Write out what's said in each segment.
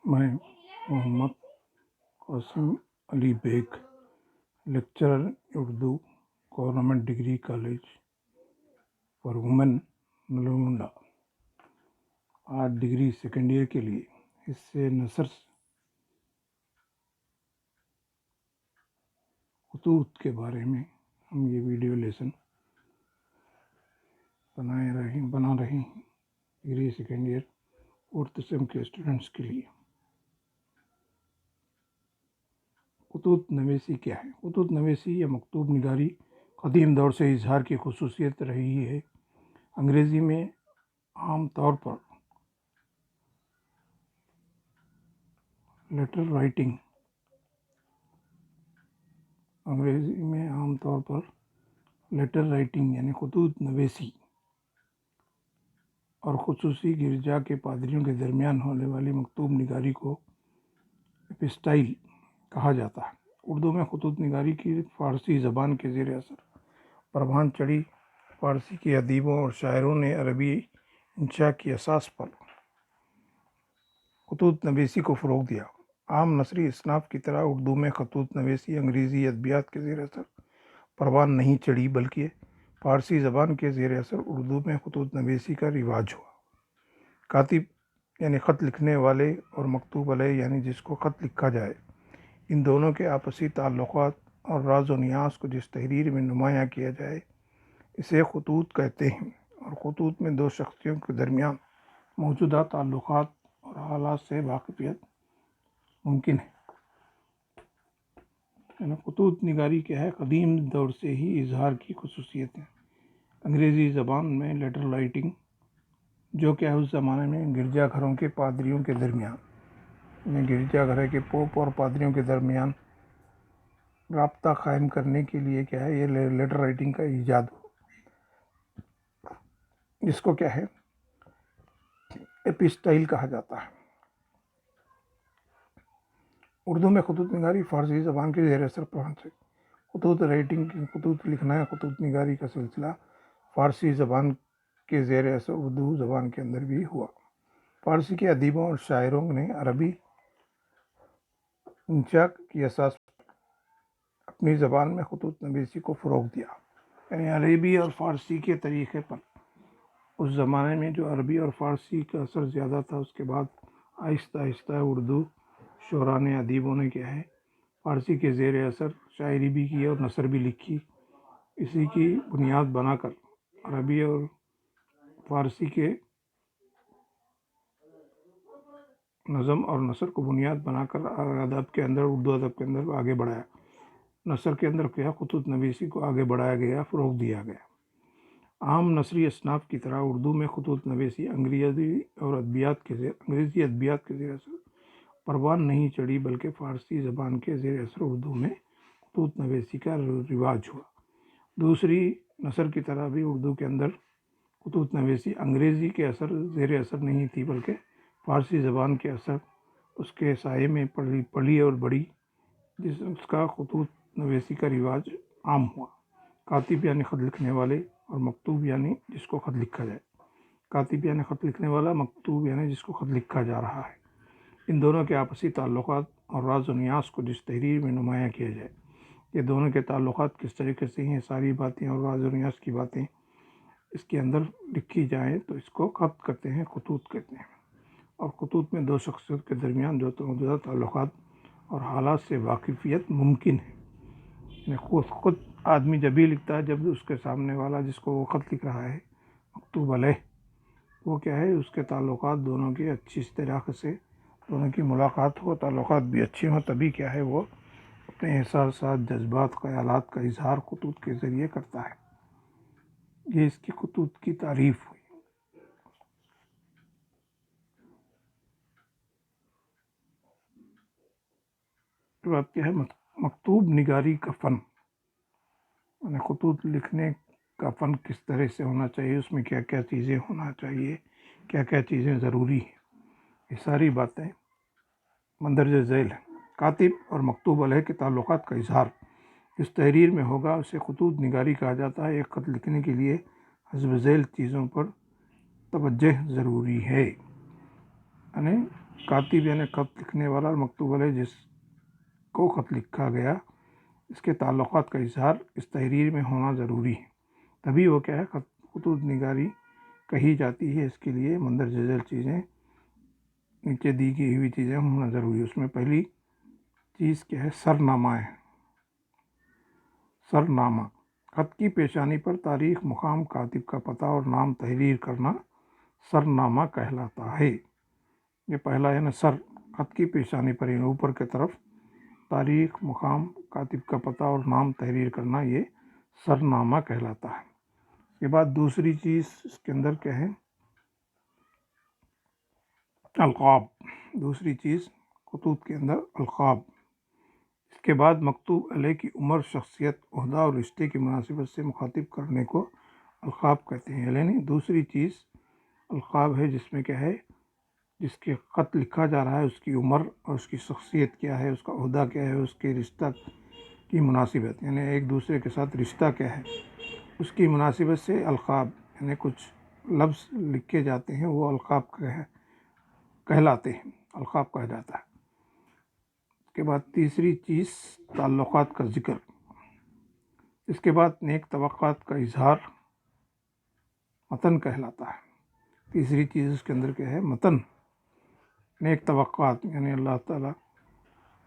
میں Muhammad Qasim Ali Baig, lecturer Urdu, government degree college for women Nalgonda, آج degree second year کے لیے حصے نثر خطوط کے بارے میں ہم یہ ویڈیو لیسن بنا رہے ہیں degree second year fourth sem کے اسٹوڈنٹس کے لیے۔ خطوط نویسی کیا ہے؟ خطوط نویسی یا مکتوب نگاری قدیم دور سے اظہار کی خصوصیت رہی ہے۔ انگریزی میں عام طور پر لیٹر رائٹنگ یعنی خطوط نویسی اور خصوصی گرجا کے پادریوں کے درمیان ہونے والی مکتوب نگاری کو ایپسٹائل کہا جاتا ہے۔ اردو میں خطوط نگاری کی فارسی زبان کے زیر اثر پروان چڑھی۔ فارسی کے ادیبوں اور شاعروں نے عربی انشاء کی اساس پر خطوط نویسی کو فروغ دیا۔ عام نثری اصناف کی طرح اردو میں خطوط نویسی انگریزی ادبیات کے زیر اثر پروان نہیں چڑھی، بلکہ فارسی زبان کے زیر اثر اردو میں خطوط نویسی کا رواج ہوا۔ کاتب یعنی خط لکھنے والے اور مکتوب علیہ یعنی جس کو خط لکھا جائے، ان دونوں کے آپسی تعلقات اور راز و نیاز کو جس تحریر میں نمایاں کیا جائے اسے خطوط کہتے ہیں، اور خطوط میں دو شخصیوں کے درمیان موجودہ تعلقات اور حالات سے واقفیت ممکن ہے۔ یعنی خطوط نگاری کیا ہے؟ قدیم دور سے ہی اظہار کی خصوصیت ہے۔ انگریزی زبان میں لیٹر رائٹنگ، جو کہ اس زمانے میں گرجا گھروں کے پادریوں کے درمیان، یعنی گرجا گھر کے پوپ اور پادریوں کے درمیان رابطہ قائم کرنے کے لیے کیا ہے، یہ لیٹر رائٹنگ کا ایجاد ہوا، جس کو کیا ہے ایپسٹائل کہا جاتا ہے۔ اردو میں خطوط نگاری فارسی زبان کے زیر اثر پروان سے خطوط لکھنا یا خطوط نگاری کا سلسلہ فارسی زبان کے زیر اثر اردو زبان کے اندر بھی ہوا۔ فارسی کے ادیبوں اور شاعروں نے عربی انشاء کی اساس اپنی زبان میں خطوط نویسی کو فروغ دیا۔ یعنی عربی اور فارسی کے طریقے پر اس زمانے میں جو عربی اور فارسی کا اثر زیادہ تھا، اس کے بعد آہستہ آہستہ اردو شعراء نے، ادیبوں نے کیا ہے فارسی کے زیر اثر شاعری بھی کی اور نثر بھی لکھی۔ اسی کی بنیاد بنا کر عربی اور فارسی کے نظم اور نثر کو بنیاد بنا کر ادب کے اندر، اردو ادب کے اندر آگے بڑھایا۔ نثر کے اندر کیا خطوط نویسی کو آگے بڑھایا گیا، فروغ دیا گیا۔ عام نثری اصناف کی طرح اردو میں خطوط نویسی انگریزی ادبیات کے زیر اثر پروان نہیں چڑھی، بلکہ فارسی زبان کے زیر اثر اردو میں خطوط نویسی کا رواج ہوا۔ دوسری نثر کی طرح بھی اردو کے اندر خطوط نویسی انگریزی کے زیر اثر نہیں تھی، بلکہ فارسی زبان کے اثر اس کے سائے میں پلی اور بڑی، اس کا خطوط نویسی کا رواج عام ہوا۔ کاتب یعنی خط لکھنے والے، اور مکتوب یعنی جس کو خط لکھا جائے۔ کاتب یعنی خط لکھنے والا، مکتوب یعنی جس کو خط لکھا جا رہا ہے۔ ان دونوں کے آپسی تعلقات اور راز و نیاز کو جس تحریر میں نمایاں کیا جائے۔ یہ دونوں کے تعلقات کس طریقے سے ہیں، ساری باتیں اور راز و نیاز کی باتیں اس کے اندر لکھی جائیں تو اس کو خط کہتے ہیں، خطوط کہتے ہیں۔ اور خطوط میں دو شخصیوں کے درمیان جو موجودہ تعلقات اور حالات سے واقفیت ممکن ہے۔ یعنی خود آدمی جب بھی لکھتا ہے، جب اس کے سامنے والا جس کو وہ خط لکھ رہا ہے مکتوب علیہ، وہ کیا ہے اس کے تعلقات دونوں کے اچھی طریقے سے، دونوں کی ملاقات ہو، تعلقات بھی اچھے ہوں، تبھی کیا ہے وہ اپنے احساسات، جذبات، خیالات کا اظہار خطوط کے ذریعے کرتا ہے۔ یہ اس کی خطوط کی تعریف ہوئی۔ بات کیا ہے مکتوب نگاری کا فن، یعنی خطوط لکھنے کا فن کس طرح سے ہونا چاہیے، اس میں کیا کیا چیزیں ہونا چاہیے، کیا کیا چیزیں ضروری ہیں، یہ ساری باتیں مندرجہ ذیل ہیں۔ کاتب اور مکتوب علیہ کے تعلقات کا اظہار اس تحریر میں ہوگا، اسے خطوط نگاری کہا جاتا ہے۔ ایک خط لکھنے کے لیے حسب ذیل چیزوں پر توجہ ضروری ہے۔ یعنی کاتب یعنی خط لکھنے والا، اور مکتوب علیہ جس کو خط لکھا گیا، اس کے تعلقات کا اظہار اس تحریر میں ہونا ضروری ہے، تبھی وہ کیا ہے خطوط نگاری کہی جاتی ہے۔ اس کے لیے مندرجہ ذیل چیزیں، نیچے دی گئی ہوئی چیزیں ہونا ضروری ہے۔ اس میں پہلی چیز کیا ہے؟ سرنامہ ہے۔ سرنامہ خط کی پیشانی پر تاریخ، مقام، کاتب کا پتہ اور نام تحریر کرنا سرنامہ کہلاتا ہے۔ یہ پہلا ہے نا، سر، خط کی پیشانی پر یعنی اوپر کی طرف تاریخ، مقام، کاتب کا پتہ اور نام تحریر کرنا، یہ سرنامہ کہلاتا ہے۔ اس کے بعد دوسری چیز اس کے اندر کیا ہے؟ القاب۔ دوسری چیز خطوط کے اندر القاب۔ اس کے بعد مکتوب علیہ کی عمر، شخصیت، عہدہ اور رشتے کی مناسبت سے مخاطب کرنے کو القاب کہتے ہیں۔ یعنی دوسری چیز القاب ہے، جس میں کیا ہے؟ جس کے خط لکھا جا رہا ہے اس کی عمر اور اس کی شخصیت کیا ہے، اس کا عہدہ کیا ہے، اس کے رشتہ کی مناسبت، یعنی ایک دوسرے کے ساتھ رشتہ کیا ہے، اس کی مناسبت سے القاب یعنی کچھ لفظ لکھے جاتے ہیں، وہ القاب کہلاتے ہیں، القاب کہا جاتا ہے۔ اس کے بعد تیسری چیز تعلقات کا ذکر۔ اس کے بعد نیک توقعات کا اظہار متن کہلاتا ہے۔ تیسری چیز اس کے اندر کیا ہے؟ متن۔ نیک توقعات یعنی اللہ تعالیٰ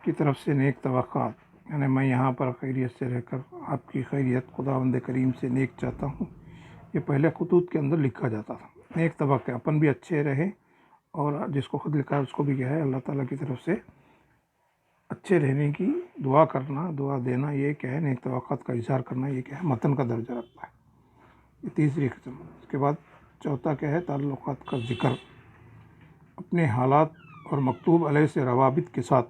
کی طرف سے نیک توقعات، یعنی میں یہاں پر خیریت سے رہ کر آپ کی خیریت خداوند کریم سے نیک چاہتا ہوں، یہ پہلے خطوط کے اندر لکھا جاتا تھا۔ نیک توقع، اپن بھی اچھے رہیں اور جس کو خط لکھا ہے اس کو بھی کیا ہے؟ اللہ تعالیٰ کی طرف سے اچھے رہنے کی دعا کرنا، دعا دینا، یہ کیا ہے؟ نیک توقعات کا اظہار کرنا، یہ کیا ہے؟ متن کا درجہ رکھتا ہے۔ یہ تیسری قسم۔ اس کے بعد چوتھا کیا ہے؟ تعلقات کا ذکر۔ اپنے حالات اور مکتوب علیہ سے روابط کے ساتھ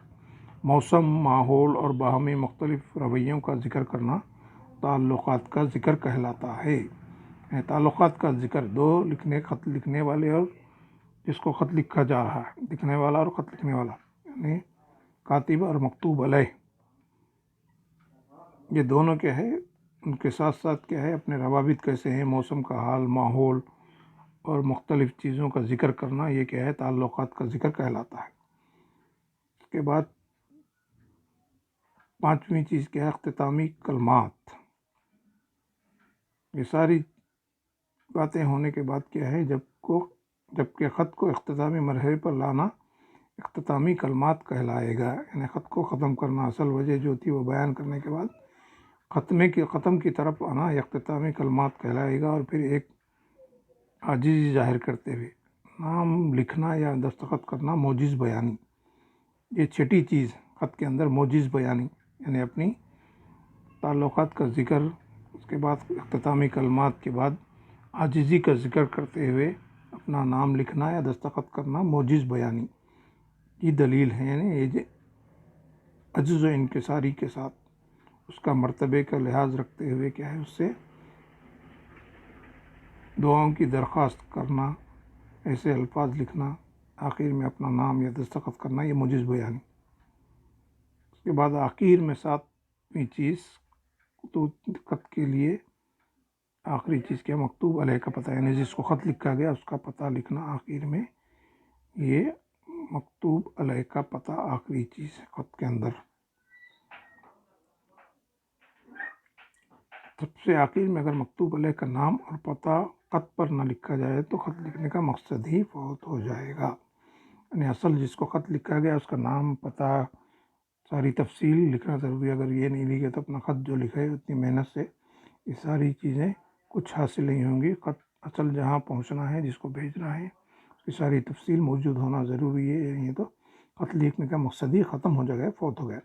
موسم، ماحول اور باہمی مختلف رویوں کا ذکر کرنا تعلقات کا ذکر کہلاتا ہے۔ تعلقات کا ذکر دو خط لکھنے والے اور جس کو خط لکھا جا رہا ہے، لکھنے والا اور خط لکھنے والا، یعنی کاتب اور مکتوب علیہ، یہ دونوں کیا ہے؟ ان کے ساتھ ساتھ کیا ہے؟ اپنے روابط کیسے ہیں، موسم کا حال، ماحول اور مختلف چیزوں کا ذکر کرنا، یہ کیا ہے؟ تعلقات کا ذکر کہلاتا ہے۔ اس کے بعد پانچویں چیز کیا ہے؟ اختتامی کلمات۔ یہ ساری باتیں ہونے کے بعد کیا ہے؟ جب کہ خط کو اختتامی مرحلے پر لانا اختتامی کلمات کہلائے گا، یعنی خط کو ختم کرنا، اصل وجہ جو تھی وہ بیان کرنے کے بعد ختم کی طرف آنا، یہ اختتامی کلمات کہلائے گا۔ اور پھر ایک عاجزی ظاہر کرتے ہوئے نام لکھنا یا دستخط کرنا، موجز بیانی، یہ چھٹی چیز خط کے اندر موجز بیانی، یعنی اپنی تعلقات کا ذکر، اس کے بعد اختتامی کلمات کے بعد عاجزی کا ذکر کرتے ہوئے اپنا نام لکھنا یا دستخط کرنا، موجز بیانی کی دلیل ہے، یعنی یہ عجز و انکساری کے ساتھ اس کا مرتبے کا لحاظ رکھتے ہوئے کیا ہے؟ اس سے دعاؤں کی درخواست کرنا، ایسے الفاظ لکھنا، آخر میں اپنا نام یا دستخط کرنا، یہ موجز بیانی۔ اس کے بعد آخر میں ساتویں چیز خط کے لیے آخری چیز کیا؟ مکتوب علیہ کا پتہ، یعنی جس کو خط لکھا گیا اس کا پتہ لکھنا آخر میں، یہ مکتوب علیہ کا پتہ آخری چیز ہے خط کے اندر۔ سب سے آخر میں اگر مکتوب علیہ کا نام اور پتہ خط پر نہ لکھا جائے تو خط لکھنے کا مقصد ہی فوت ہو جائے گا، یعنی اصل جس کو خط لکھا گیا اس کا نام، پتہ، ساری تفصیل لکھنا ضروری ہے۔ اگر یہ نہیں لکھے تو اپنا خط جو لکھے اتنی محنت سے یہ ساری چیزیں کچھ حاصل نہیں ہوں گی۔ خط اصل جہاں پہنچنا ہے، جس کو بھیجنا ہے، اس کی ساری تفصیل موجود ہونا ضروری ہے، یہ تو خط لکھنے کا مقصد ہی ختم ہو جائے، فوت ہو گیا۔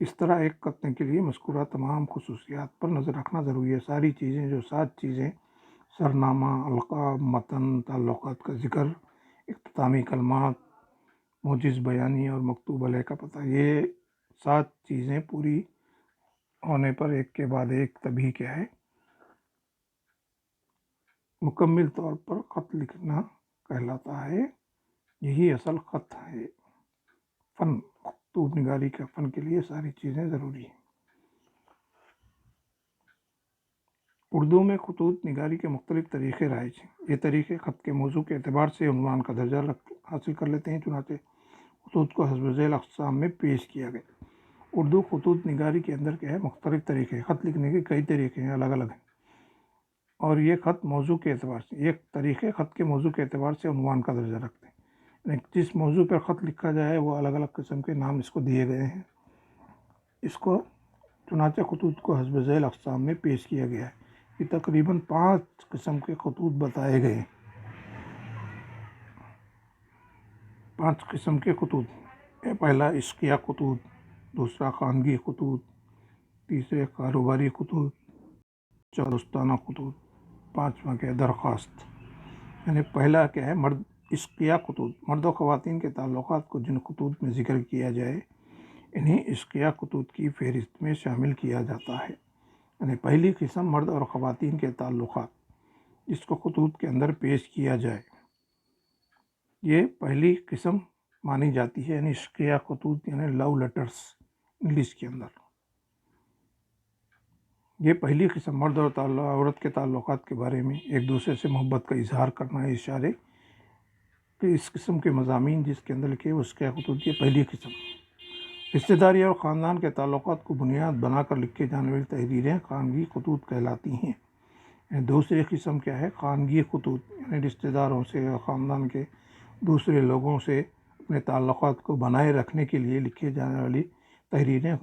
اس طرح ایک خط کے لیے مذکورہ تمام خصوصیات پر نظر رکھنا ضروری ہے۔ ساری چیزیں، جو 7 چیزیں، سرنامہ، القاب، متن، تعلقات کا ذکر، اختتامی کلمات، موجز بیانی اور مکتوب علیہ کا پتہ، یہ 7 چیزیں پوری ہونے پر ایک کے بعد ایک تبھی کیا ہے؟ مکمل طور پر خط لکھنا کہلاتا ہے۔ یہی اصل خط ہے۔ فن، خطوط نگاری کے فن کے لیے ساری چیزیں ضروری ہیں۔ اردو میں خطوط نگاری کے مختلف طریقے رائج ہیں۔ یہ طریقے خط کے موضوع کے اعتبار سے عنوان کا درجہ حاصل کر لیتے ہیں، چنانچہ خطوط کو حسب ذیل اقسام میں پیش کیا گیا۔ اردو خطوط نگاری کے اندر کیا ہے، مختلف طریقے، خط لکھنے کے کئی طریقے ہیں، الگ الگ ہیں، اور یہ خط موضوع کے اعتبار سے، یہ طریقے خط کے موضوع کے اعتبار سے عنوان کا درجہ رکھتے ہیں، یعنی جس موضوع پر خط لکھا جائے وہ الگ الگ قسم کے نام اس کو دیے گئے ہیں۔ اس کو چنانچہ خطوط کو حسب ذیل اقسام میں پیش کیا گیا ہے۔ یہ تقریباً 5 قسم کے خطوط بتائے گئے ہیں۔ 5 قسم کے خطوط، پہلا عشقیہ خطوط، دوسرا خانگی خطوط، تیسرے کاروباری خطوط، چوتھا دوستانہ خطوط، پانچواں کیا ہے، درخواست۔ یعنی پہلا کیا ہے، عشقیہ خطوط، مرد و خواتین کے تعلقات کو جن خطوط میں ذکر کیا جائے انہیں عشقیہ خطوط کی فہرست میں شامل کیا جاتا ہے۔ یعنی پہلی قسم مرد اور خواتین کے تعلقات جس کو خطوط کے اندر پیش کیا جائے، یہ پہلی قسم مانی جاتی ہے، یعنی عشقیہ خطوط، یعنی لو لیٹرز انگلش کے اندر۔ یہ پہلی قسم مرد اور عورت کے تعلقات کے بارے میں ایک دوسرے سے محبت کا اظہار کرنا ہے، اشارے کہ اس قسم کے مضامین جس کے اندر لکھے اس کے خطوط، یہ پہلی قسم۔ رشتہ داری اور خاندان کے تعلقات کو بنیاد بنا کر لکھے جانے والی تحریریں خانگی خطوط کہلاتی ہیں۔ یعنی دوسری قسم کیا ہے، خانگی خطوط، یعنی رشتہ داروں سے اور خاندان کے دوسرے لوگوں سے اپنے تعلقات کو بنائے رکھنے کے لیے لکھے جانے والی تحریریں،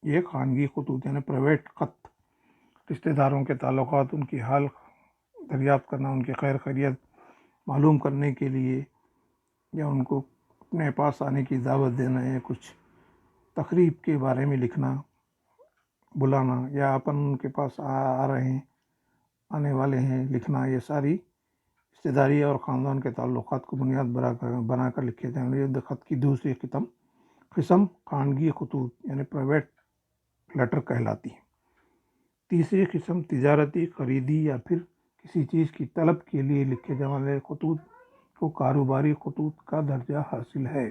یہ خانگی خطوط، یعنی پرائیویٹ خط، رشتہ داروں کے تعلقات، ان کی حال دریافت کرنا، ان کی خیر خیریت معلوم کرنے کے لیے، یا ان کو اپنے پاس آنے کی دعوت دینا، یا کچھ تقریب کے بارے میں لکھنا، بلانا، یا اپن ان کے پاس آ رہے ہیں، آنے والے ہیں لکھنا، یہ ساری رشتہ داری اور خاندان کے تعلقات کو بنیاد بنا کر لکھے جانے والے خط کی دوسری قسم خانگی خطوط، یعنی پرائیویٹ لیٹر کہلاتی ہے۔ تیسری قسم تجارتی، خریدی یا پھر کسی چیز کی طلب کے لیے لکھے جانے والے خطوط کو کاروباری خطوط کا درجہ حاصل ہے۔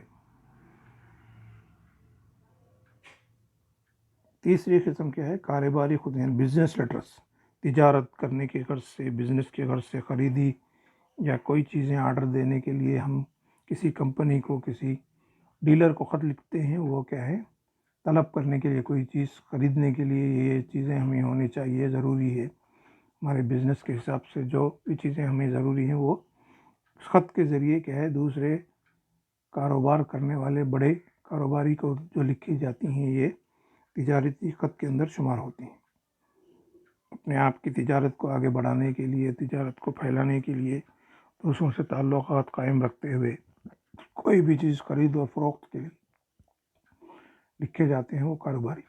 تیسری قسم کیا ہے، کاروباری خطوط، یعنی بزنس لیٹرز، تجارت کرنے کے غرض سے، بزنس کے غرض سے، خریدی یا کوئی چیزیں آرڈر دینے کے لیے ہم کسی کمپنی کو، کسی ڈیلر کو خط لکھتے ہیں، وہ کیا ہے، طلب کرنے کے لیے، کوئی چیز خریدنے کے لیے یہ چیزیں ہمیں ہونی چاہیے، ضروری ہے، ہمارے بزنس کے حساب سے جو بھی چیزیں ہمیں ضروری ہیں وہ خط کے ذریعے کیا ہے دوسرے کاروبار کرنے والے بڑے کاروباری کو جو لکھی جاتی ہیں، یہ تجارتی خط کے اندر شمار ہوتی ہیں۔ اپنے آپ کی تجارت کو آگے بڑھانے کے لیے، تجارت کو پھیلانے کے لیے، دوسروں سے تعلقات قائم رکھتے ہوئے کوئی بھی چیز خرید و فروخت کے لیے لکھے جاتے ہیں، وہ کاروباری۔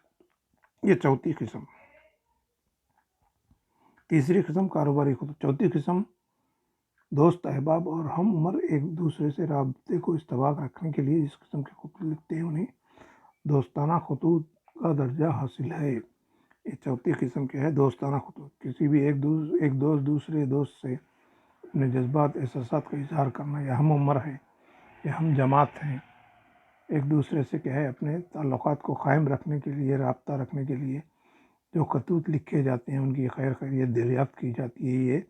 یہ چوتھی قسم۔ تیسری قسم کاروباری خطوط۔ چوتھی قسم دوست، احباب اور ہم عمر ایک دوسرے سے رابطے کو استوار رکھنے کے لیے جس قسم کے خطوط لکھتے ہیں انہیں دوستانہ خطوط کا درجہ حاصل ہے۔ یہ چوتھی قسم کیا ہے، دوستانہ خطوط۔ کسی بھی ایک دوست دوسرے دوست سے اپنے جذبات، احساسات کا اظہار کرنا، یا ہم عمر ہیں یا ہم جماعت ہیں، ایک دوسرے سے کیا ہے اپنے تعلقات کو قائم رکھنے کے لیے، رابطہ رکھنے کے لیے جو خطوط لکھے جاتے ہیں، ان کی خیر خیریت دریافت کی جاتی ہے، یہ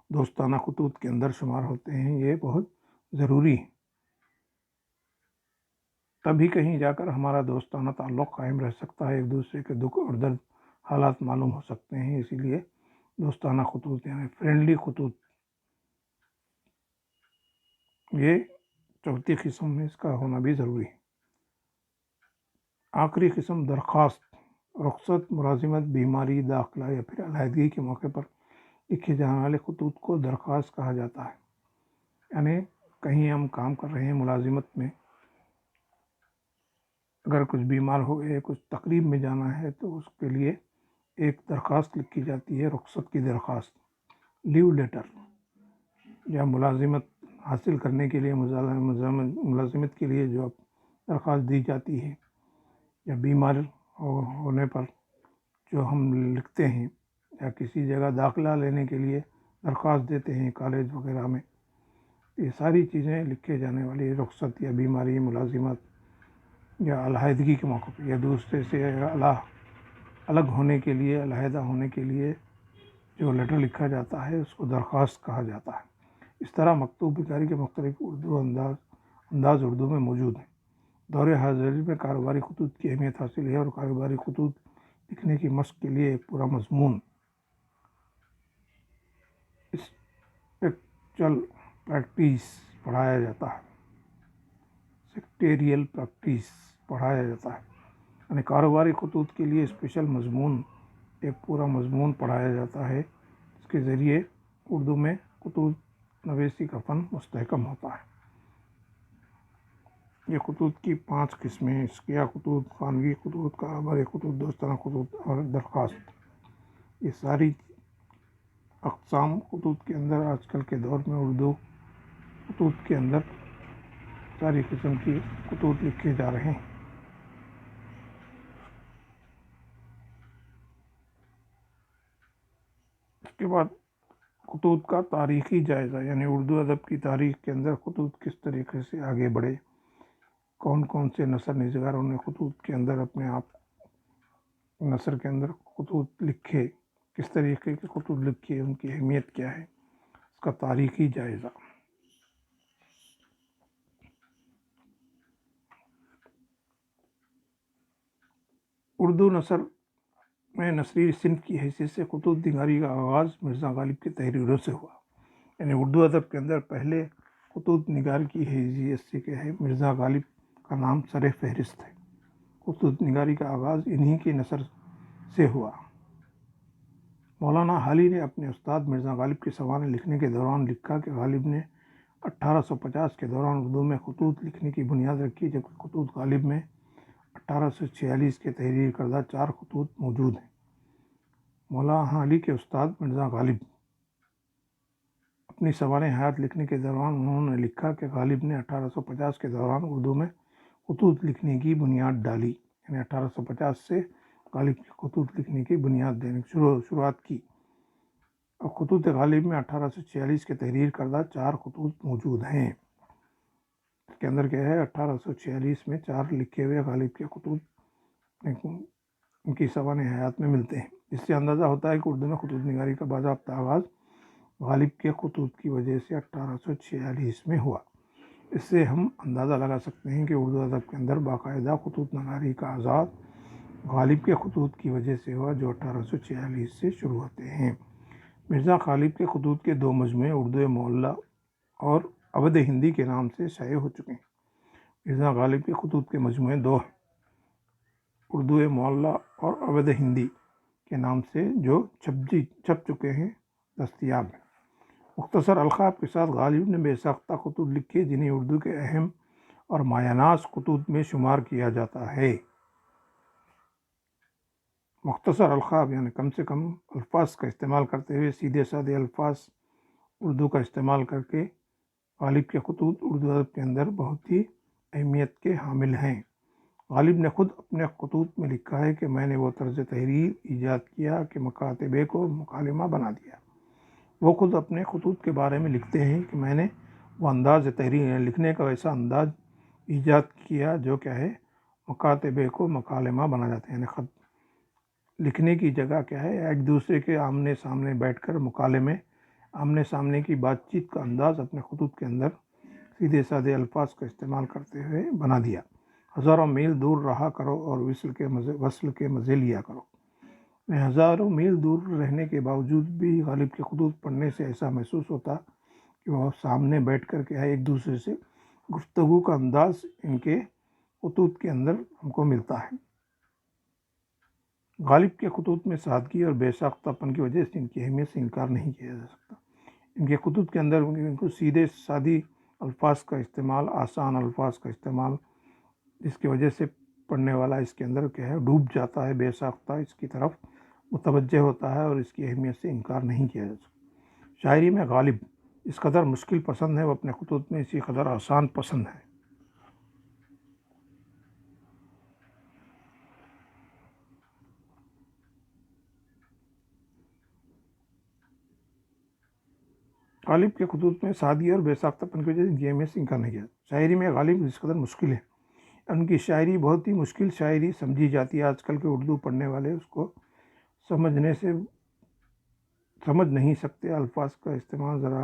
دوستانہ خطوط کے اندر شمار ہوتے ہیں۔ یہ بہت ضروری ہے، تبھی کہیں جا کر ہمارا دوستانہ تعلق قائم رہ سکتا ہے، ایک دوسرے کے دکھ اور درد حالات معلوم ہو سکتے ہیں۔ اسی لیے دوستانہ خطوط، یعنی فرینڈلی خطوط، یہ چوتھی قسم میں اس کا ہونا بھی ضروری ہے۔ آخری قسم درخواست، رخصت، ملازمت، بیماری، داخلہ یا پھر علیحدگی کے موقع پر لکھے جانے والے خطوط کو درخواست کہا جاتا ہے۔ یعنی کہیں ہم کام کر رہے ہیں ملازمت میں، اگر کچھ بیمار ہو گئے، کچھ تقریب میں جانا ہے تو اس کے لیے ایک درخواست لکھی جاتی ہے، رخصت کی درخواست، لیو لیٹر، یا ملازمت حاصل کرنے کے لیے، ملازمت کے لیے جو درخواست دی جاتی ہے، یا بیمار ہونے پر جو ہم لکھتے ہیں، یا کسی جگہ داخلہ لینے کے لیے درخواست دیتے ہیں کالج وغیرہ میں، یہ ساری چیزیں لکھے جانے والی رخصت یا بیماری، ملازمت یا علیحدگی کے موقع پہ، یا دوسرے سے الگ ہونے کے لیے، علیحدہ ہونے کے لیے جو لیٹر لکھا جاتا ہے اس کو درخواست کہا جاتا ہے۔ اس طرح مکتوب نگاری کے مختلف انداز اردو میں موجود ہیں۔ دور حاضر میں کاروباری خطوط کی اہمیت حاصل ہے اور کاروباری خطوط لکھنے کی مشق کے لیے ایک پورا مضمون اسپیکچل پریکٹس پڑھایا جاتا ہے سیکٹریل پریکٹس پڑھایا جاتا ہے یعنی کاروباری خطوط کے لیے اسپیشل مضمون ایک پورا مضمون پڑھایا جاتا ہے، اس کے ذریعے اردو میں خطوط نویسی کا فن مستحکم ہوتا ہے۔ یہ خطوط کی 5 قسمیں: عشقیہ خطوط، خانگی خطوط، کاروباری خطوط، دوستانہ خطوط اور درخواست۔ یہ ساری اقسام خطوط کے اندر آج کل کے دور میں اردو خطوط کے اندر ساری قسم کی خطوط لکھے جا رہے ہیں۔ اس کے بعد خطوط کا تاریخی جائزہ، یعنی اردو ادب کی تاریخ کے اندر خطوط کس طریقے سے آگے بڑھے، کون کون سے نثر نگاروں نے خطوط کے اندر اپنے آپ نثر کے اندر خطوط لکھے، کس طریقے کے خطوط لکھے، ان کی اہمیت کیا ہے، اس کا تاریخی جائزہ۔ اردو نثر میں نثری صنف کی حیثیت سے خطوط نگاری کا آغاز مرزا غالب کی تحریروں سے ہوا، یعنی اردو ادب کے اندر پہلے خطوط نگار کی حیثیت سے کیا ہے، مرزا غالب کا نام سر فہرست ہے۔ خطوط نگاری کا آغاز انہی کے نثر سے ہوا۔ مولانا حالی نے اپنے استاد مرزا غالب کے سوانح لکھنے کے دوران لکھا کہ غالب نے 1850 کے دوران اردو میں خطوط لکھنے کی بنیاد رکھی، جبکہ خطوط غالب میں 1846 کے تحریر کردہ 4 خطوط موجود ہیں۔ مولانا حالی کے استاد مرزا غالب اپنی سوانح حیات لکھنے کے دوران انہوں نے لکھا کہ غالب نے 1850 کے دوران اردو میں خطوط لکھنے کی بنیاد ڈالی، یعنی 1850 سے غالب کی خطوط لکھنے کی بنیاد دینے کی شروعات کی۔ اور خطوط غالب میں 1846 کے تحریر کردہ 4 خطوط موجود ہیں۔ اس کے اندر کیا ہے، 1846 میں 4 لکھے ہوئے غالب کے خطوط ان کی سوانح حیات میں ملتے ہیں۔ اس سے اندازہ ہوتا ہے کہ اردو میں خطوط نگاری کا باضابطہ آغاز غالب کے خطوط کی وجہ سے 1846 میں ہوا۔ اس سے ہم اندازہ لگا سکتے ہیں کہ اردو ادب کے اندر باقاعدہ خطوط نگاری کا آغاز غالب کے خطوط کی وجہ سے ہوا، جو 1846 سے شروع ہوتے ہیں۔ مرزا غالب کے خطوط کے 2 مجموعے اردو معلی اور اودھ ہندی کے نام سے شائع ہو چکے ہیں۔ مرزا غالب کے خطوط کے مجموعے 2 ہیں، اردو معلی اور اودھ ہندی کے نام سے، جو چھپ چکے ہیں، دستیاب ہیں۔ مختصر القاب کے ساتھ غالب نے بے ساختہ خطوط لکھے، جنہیں اردو کے اہم اور مایہ ناز خطوط میں شمار کیا جاتا ہے۔ مختصر القاب یعنی کم سے کم الفاظ کا استعمال کرتے ہوئے سیدھے سادے الفاظ اردو کا استعمال کر کے غالب کے خطوط اردو ادب کے اندر بہت ہی اہمیت کے حامل ہیں۔ غالب نے خود اپنے خطوط میں لکھا ہے کہ میں نے وہ طرز تحریر ایجاد کیا کہ مکاتبے کو مکالمہ بنا دیا۔ وہ خود اپنے خطوط کے بارے میں لکھتے ہیں کہ میں نے وہ انداز تحریر لکھنے کا ایسا انداز ایجاد کیا جو کیا ہے، مکاتبے کو مکالمہ بنا جاتے ہیں، یعنی خط لکھنے کی جگہ کیا ہے، ایک دوسرے کے آمنے سامنے بیٹھ کر مکالمے، آمنے سامنے کی بات چیت کا انداز اپنے خطوط کے اندر سیدھے سادے الفاظ کا استعمال کرتے ہوئے بنا دیا۔ ہزاروں میل دور رہا کرو اور وصل کے مزے لیا کرو۔ میں ہزاروں میل دور رہنے کے باوجود بھی غالب کے خطوط پڑھنے سے ایسا محسوس ہوتا کہ وہ سامنے بیٹھ کر کے ایک دوسرے سے گفتگو کا انداز ان کے خطوط کے اندر ہم کو ملتا ہے۔ غالب کے خطوط میں سادگی اور بے ساختہ پن کی وجہ سے ان کی اہمیت سے انکار نہیں کیا جا سکتا۔ ان کے خطوط کے اندر ان کو سیدھے سادی الفاظ کا استعمال، آسان الفاظ کا استعمال، جس کی وجہ سے پڑھنے والا اس کے اندر کیا ہے، ڈوب جاتا ہے، بے ساختہ اس کی طرف متوجہ ہوتا ہے اور اس کی اہمیت سے انکار نہیں کیا جا سکتا۔ شاعری میں غالب اس قدر مشکل پسند ہے، وہ اپنے خطوط میں اسی قدر آسان پسند ہے۔ غالب کے خطوط میں سادگی اور بے ساختہ پن کی وجہ سے ان کی اہمیت سے انکار نہیں کیا۔ شاعری میں غالب اس قدر مشکل ہے، ان کی شاعری بہت ہی مشکل شاعری سمجھی جاتی ہے۔ آج کل کے اردو پڑھنے والے اس کو سمجھ نہیں سکتے، الفاظ کا استعمال ذرا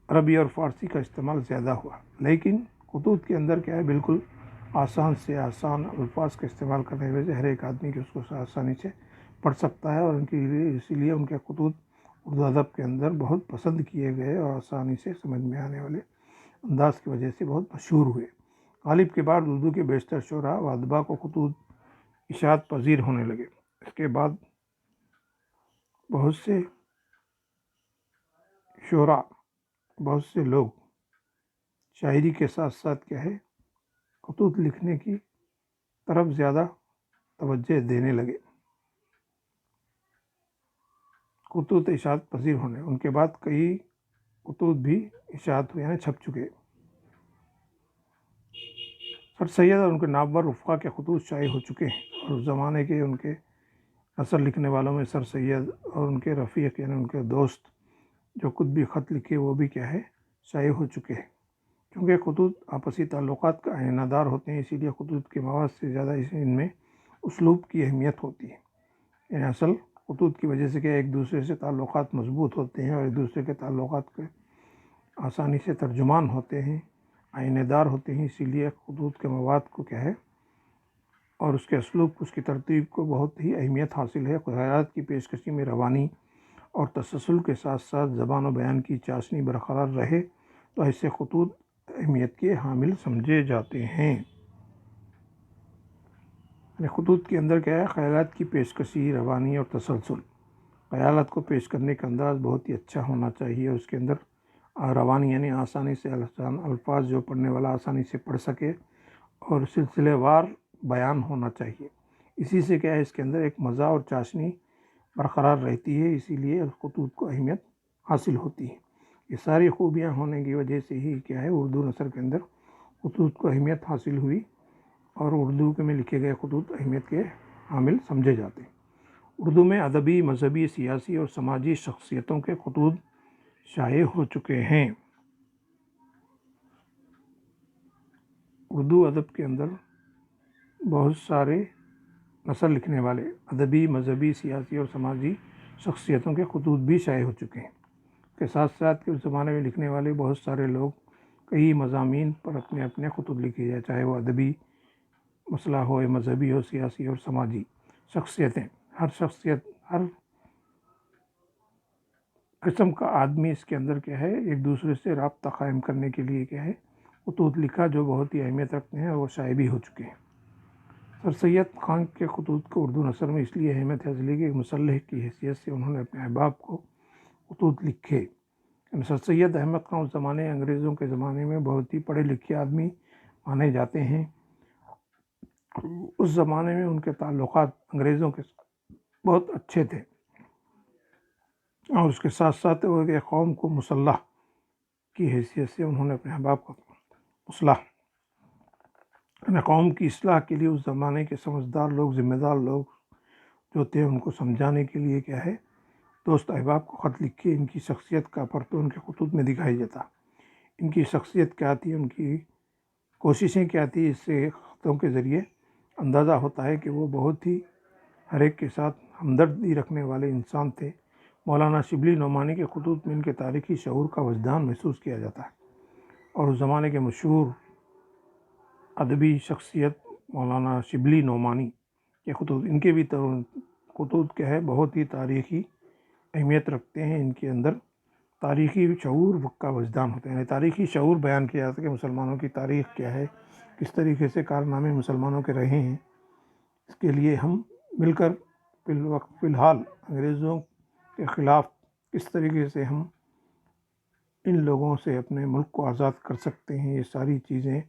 عربی اور فارسی کا استعمال زیادہ ہوا، لیکن خطوط کے اندر کیا ہے، بالکل آسان سے آسان الفاظ کا استعمال کرنے کی وجہ سے ہر ایک آدمی کی اس کو آسانی سے پڑھ سکتا ہے، اور ان کے لیے اسی لیے ان کے خطوط اردو ادب کے اندر بہت پسند کیے گئے اور آسانی سے سمجھ میں آنے والے انداز کی وجہ سے بہت مشہور ہوئے۔ غالب کے بعد اردو کے بیشتر شعراء و ادباء کو خطوط اشاعت پذیر ہونے لگے۔ اس کے بعد بہت سے شعراء، بہت سے لوگ شاعری کے ساتھ ساتھ کیا ہے، خطوط لکھنے کی طرف زیادہ توجہ دینے لگے۔ خطوط اشاعت پذیر ہونے، ان کے بعد کئی خطوط بھی اشاعت ہوئے، یعنی چھپ چکے۔ سر سید اور ان کے نامور رفقا کے خطوط شائع ہو چکے ہیں، اور اس زمانے کے ان کے نثر لکھنے والوں میں سر سید اور ان کے رفیق یعنی ان کے دوست جو خود بھی خط لکھے وہ بھی کیا ہے، شائع ہو چکے ہیں۔ کیونکہ خطوط آپسی تعلقات کا اعانہ دار ہوتے ہیں، اسی لیے خطوط کے مواد سے زیادہ ان میں اسلوب کی اہمیت ہوتی ہے۔ یعنی اصل خطوط کی وجہ سے کہ ایک دوسرے سے تعلقات مضبوط ہوتے ہیں، اور ایک دوسرے کے تعلقات کے آسانی سے ترجمان ہوتے ہیں، اعانہ دار ہوتے ہیں، اسی لیے خطوط کے مواد کو کیا ہے اور اس کے اسلوب کو، اس کی ترتیب کو بہت ہی اہمیت حاصل ہے۔ خیالات کی پیشکشی میں روانی اور تسلسل کے ساتھ ساتھ زبان و بیان کی چاشنی برقرار رہے تو ایسے خطوط اہمیت کے حامل سمجھے جاتے ہیں۔ یعنی خطوط کے اندر کیا ہے، خیالات کی پیشکشی، روانی اور تسلسل۔ خیالات کو پیش کرنے کا انداز بہت ہی اچھا ہونا چاہیے، اس کے اندر روانی یعنی آسانی سے الفاظ جو پڑھنے والا آسانی سے پڑھ سکے، اور سلسلے وار بیان ہونا چاہیے۔ اسی سے کیا ہے، اس کے اندر ایک مزہ اور چاشنی برقرار رہتی ہے، اسی لیے خطوط کو اہمیت حاصل ہوتی ہے۔ یہ ساری خوبیاں ہونے کی وجہ سے ہی کیا ہے، اردو نثر کے اندر خطوط کو اہمیت حاصل ہوئی، اور اردو میں لکھے گئے خطوط اہمیت کے حامل سمجھے جاتے ہیں۔ اردو میں ادبی، مذہبی، سیاسی اور سماجی شخصیتوں کے خطوط شائع ہو چکے ہیں۔ اردو ادب کے اندر بہت سارے نثر لکھنے والے ادبی، مذہبی، سیاسی اور سماجی شخصیتوں کے خطوط بھی شائع ہو چکے ہیں۔ اس کے ساتھ ساتھ کہ اس زمانے میں لکھنے والے بہت سارے لوگ کئی مضامین پر اپنے اپنے خطوط لکھے جائے، چاہے وہ ادبی مسئلہ ہو، مذہبی ہو، سیاسی اور سماجی شخصیتیں۔ ہر شخصیت، ہر قسم کا آدمی اس کے اندر کیا ہے، ایک دوسرے سے رابطہ قائم کرنے کے لیے کیا ہے، خطوط لکھا جو بہت ہی اہمیت رکھتے ہیں، اور وہ شائع بھی ہو چکے ہیں۔ سر سید خان کے خطوط کو اردو نثر میں اس لیے اہمیت حاصل ہے کہ ایک مصلح کی حیثیت سے انہوں نے اپنے احباب کو خطوط لکھے۔ سر سید احمد خان اس زمانے، انگریزوں کے زمانے میں بہت ہی پڑھے لکھے آدمی مانے جاتے ہیں۔ اس زمانے میں ان کے تعلقات انگریزوں کے ساتھ بہت اچھے تھے، اور اس کے ساتھ ساتھ وہ ایک قوم کو مصلح کی حیثیت سے انہوں نے اپنے احباب کو مصلح قوم کی اصلاح کے لیے اس زمانے کے سمجھدار لوگ، ذمہ دار لوگ جو تھے، ان کو سمجھانے کے لیے کیا ہے، دوست احباب کو خط لکھ کے ان کی شخصیت کا پرتو ان کے خطوط میں دکھائی دیتا۔ ان کی شخصیت کیا تھی، ان کی کوششیں کیا تھی، اس سے خطوں کے ذریعے اندازہ ہوتا ہے کہ وہ بہت ہی ہر ایک کے ساتھ ہمدردی رکھنے والے انسان تھے۔ مولانا شبلی نعمانی کے خطوط میں ان کے تاریخی شعور کا وجدان محسوس کیا جاتا ہے، اور اس زمانے کے مشہور ادبی شخصیت مولانا شبلی نعمانی کے خطوط، ان کے بھی خطوط کیا ہے، بہت ہی تاریخی اہمیت رکھتے ہیں۔ ان کے اندر تاریخی شعور کا وجدان ہوتا ہے، یعنی تاریخی شعور بیان کیا جاتا ہے کہ مسلمانوں کی تاریخ کیا ہے، کس طریقے سے کارنامے مسلمانوں کے رہے ہیں۔ اس کے لیے ہم مل کر فی الحال انگریزوں کے خلاف کس طریقے سے ہم ان لوگوں سے اپنے ملک کو آزاد کر سکتے ہیں، یہ ساری چیزیں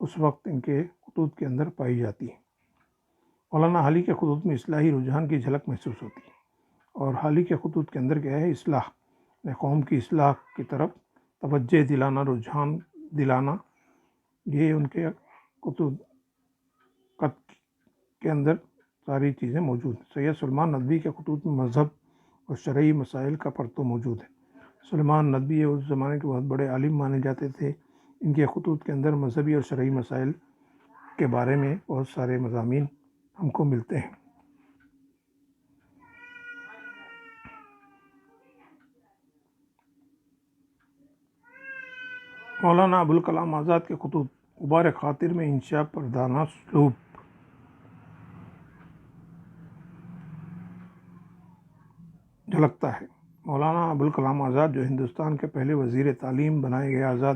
اس وقت ان کے خطوط کے اندر پائی جاتی ہیں۔ مولانا حالی کے خطوط میں اصلاحی رجحان کی جھلک محسوس ہوتی ہے، اور حالی کے خطوط کے اندر کیا ہے، اصلاح، قوم کی اصلاح کی طرف توجہ دلانا، رجحان دلانا، یہ ان کے خطوط کے اندر ساری چیزیں موجود ہیں۔ سید سلیمان ندوی کے خطوط میں مذہب اور شرعی مسائل کا پرتو موجود ہے۔ سلیمان ندوی اس زمانے کے بہت بڑے عالم مانے جاتے تھے۔ ان کے خطوط کے اندر مذہبی اور شرعی مسائل کے بارے میں بہت سارے مضامین ہم کو ملتے ہیں۔ مولانا ابوالکلام آزاد کے خطوط غبار خاطر میں انشا پردانہ اسلوب جھلکتا ہے۔ مولانا ابوالکلام آزاد جو ہندوستان کے پہلے وزیر تعلیم بنائے گئے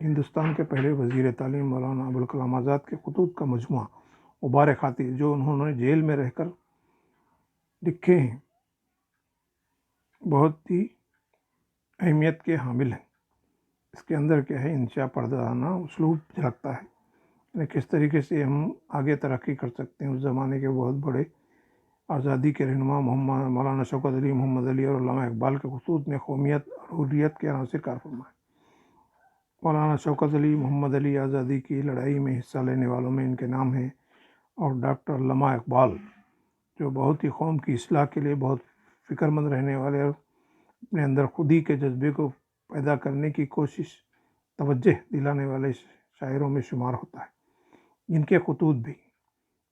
ہندوستان کے پہلے وزیر تعلیم مولانا ابوالکلام آزاد کے خطوط کا مجموعہ غبار خاطر جو انہوں نے جیل میں رہ کر لکھے ہیں بہت ہی اہمیت کے حامل ہیں۔ اس کے اندر کیا ہے، انشا پردانہ اسلوب جھلکتا ہے، یعنی کس طریقے سے ہم آگے ترقی کر سکتے ہیں۔ اس زمانے کے بہت بڑے آزادی کے رہنما مولانا شوکت علی محمد علی اور علامہ اقبال کے خطوط میں قومیت اور حریت کے عناصر کار فرما ہے۔ مولانا شوکت علی محمد علی آزادی کی لڑائی میں حصہ لینے والوں میں ان کے نام ہیں، اور ڈاکٹر علامہ اقبال جو بہت ہی قوم کی اصلاح کے لیے بہت فکر مند رہنے والے اور اپنے اندر خودی کے جذبے کو پیدا کرنے کی توجہ دلانے والے شاعروں میں شمار ہوتا ہے۔ ان کے خطوط بھی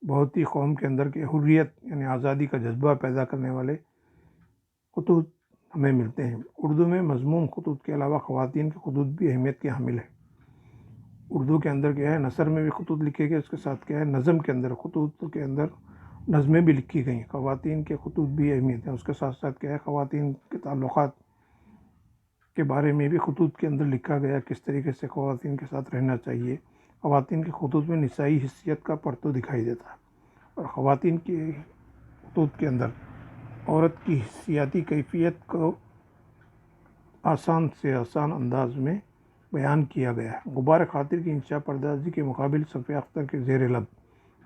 بہت ہی قوم کے اندر کے حریت یعنی آزادی کا جذبہ پیدا کرنے والے خطوط ہمیں ملتے ہیں۔ اردو میں مضمون خطوط کے علاوہ خواتین کے خطوط بھی اہمیت کے حامل ہیں۔ اردو کے اندر کیا ہے، نثر میں بھی خطوط لکھے گئے، اس کے ساتھ کیا ہے، نظم کے اندر خطوط کے اندر نظمیں بھی لکھی گئیں۔ خواتین کے خطوط بھی اہمیت ہیں۔ اس کے ساتھ ساتھ کیا ہے، خواتین کے تعلقات کے بارے میں بھی خطوط کے اندر لکھا گیا، کس طریقے سے خواتین کے ساتھ رہنا چاہیے۔ خواتین کے خطوط میں نسائی حیثیت کا پرتو دکھائی دیتا ہے، اور خواتین کے خطوط کے اندر عورت کی حیثیتی کیفیت کو آسان سے آسان انداز میں بیان کیا گیا ہے۔ غبار خاطر کی انشا پردازی کے مقابل صفیہ اختر کے زیر لب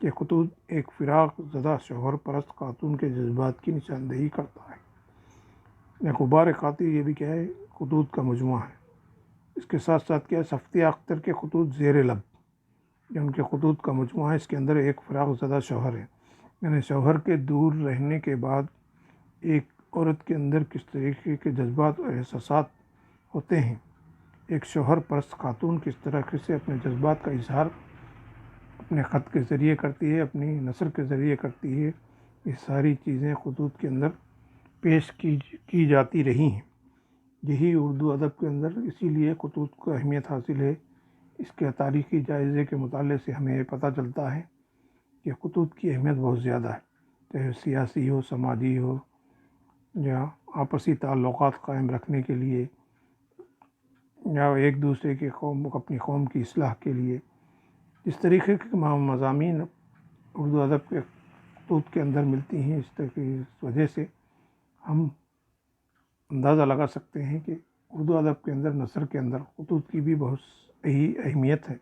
کے خطوط ایک فراق زدہ شوہر پرست خاتون کے جذبات کی نشاندہی کرتا ہے۔ غبار خاطر یہ بھی کیا ہے، خطوط کا مجموعہ ہے۔ اس کے ساتھ ساتھ کیا ہے، صفیہ اختر کے خطوط زیر لب یہ ان کے خطوط کا مجموعہ ہے۔ اس کے اندر ایک فراق زدہ شوہر ہے، یعنی شوہر کے دور رہنے کے بعد ایک عورت کے اندر کس طریقے کے جذبات اور احساسات ہوتے ہیں، ایک شوہر پرست خاتون کس طرح سے اپنے جذبات کا اظہار اپنے خط کے ذریعے کرتی ہے، اپنی نثر کے ذریعے کرتی ہے، یہ ساری چیزیں خطوط کے اندر پیش کی جاتی رہی ہیں۔ یہی اردو ادب کے اندر اسی لیے خطوط کو اہمیت حاصل ہے۔ اس کے تاریخی جائزے کے مطالعے سے ہمیں پتہ چلتا ہے کہ خطوط کی اہمیت بہت زیادہ ہے، چاہے سیاسی ہو، سماجی ہو، یا آپسی تعلقات قائم رکھنے کے لیے، یا ایک دوسرے کے اپنی قوم کی اصلاح کے لیے۔ اس طریقے کے مضامین اردو ادب کے خطوط کے اندر ملتی ہیں۔ اس وجہ سے ہم اندازہ لگا سکتے ہیں کہ اردو ادب کے اندر نثر کے اندر خطوط کی بھی بہت اہمیت ہے۔